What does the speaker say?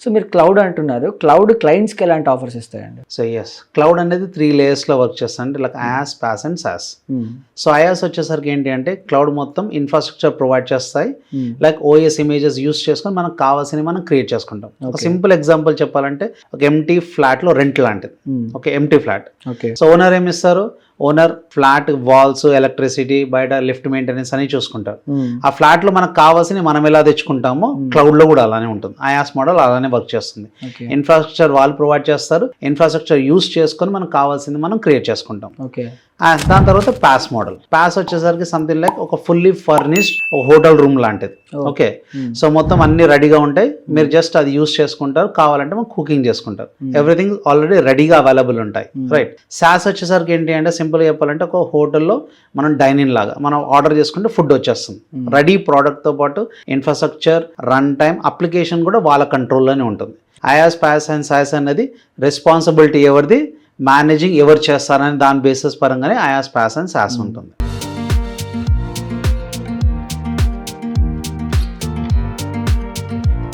So మీరు cloud అంటున్నారు. Cloud క్లయింట్స్‌కి ఎలాంటి ఆఫర్స్ ఇస్తాయండి? సో ఎస్, క్లౌడ్ అనేది 3 layers వర్క్ చేస్తుంది, like IaaS, PaaS and SaaS. So IaaS వచ్చేసరికి ఏంటి అంటే క్లౌడ్ మొత్తం ఇన్ఫ్రాస్ట్రక్చర్ ప్రొవైడ్ చేస్తాయి. లైక్ OS ఇమేజెస్ యూస్ చేసుకొని మనకు కావాల్సినవి మనం క్రియేట్ చేసుకుంటాం. ఒక సింపుల్ ఎగ్జాంపుల్ చెప్పాలంటే ఒక ఎంటీ ఫ్లాట్లో రెంట్ లాంటిది. Okay, empty flat. Okay. So owner ఏమి ఇస్తారు? ఓనర్ ఫ్లాట్ వాల్స్, ఎలక్ట్రిసిటీ, బయట లిఫ్ట్ మెయింటెనెన్స్ అని చూసుకుంటారు. ఆ ఫ్లాట్ లో మనకు కావాల్సిన మనం ఎలా తెచ్చుకుంటామో క్లౌడ్ లో కూడా అలానే ఉంటుంది. IaaS మోడల్ అలానే వర్క్ చేస్తుంది. ఇన్ఫ్రాస్ట్రక్చర్ వాళ్ళు ప్రొవైడ్ చేస్తారు, ఇన్ఫ్రాస్ట్రక్చర్ యూస్ చేసుకొని మనకు కావాల్సింది మనం క్రియేట్ చేసుకుంటాం. దాని తర్వాత PaaS మోడల్. PaaS వచ్చేసరికి సంథింగ్ లైక్ ఒక ఫుల్లీ ఫర్నిష్డ్ ఒక హోటల్ రూమ్ లాంటిది. ఓకే, సో మొత్తం అన్ని రెడీగా ఉంటాయి, మీరు జస్ట్ అది యూస్ చేసుకుంటారు, కావాలంటే మనం కుకింగ్ చేసుకుంటారు. ఎవ్రీథింగ్ ఆల్రెడీ రెడీగా అవైలబుల్ ఉంటాయి. రైట్. SaaS వచ్చేసరికి ఏంటి అంటే సింపుల్ చెప్పాలంటే ఒక హోటల్లో మనం డైనింగ్ లాగా మనం ఆర్డర్ చేసుకుంటే ఫుడ్ వచ్చేస్తుంది రెడీ ప్రోడక్ట్తో పాటు. ఇన్ఫ్రాస్ట్రక్చర్, రన్ టైమ్, అప్లికేషన్ కూడా వాళ్ళ కంట్రోల్లోనే ఉంటుంది. IaaS, PaaS అండ్ SaaS అనేది రెస్పాన్సిబిలిటీ ఎవరిది, మేనేజింగ్ ఎవరు చేస్తారని దాని బేసిస్ పరంగానే IaaS, PaaS అండ్ SaaS ఉంటుంది.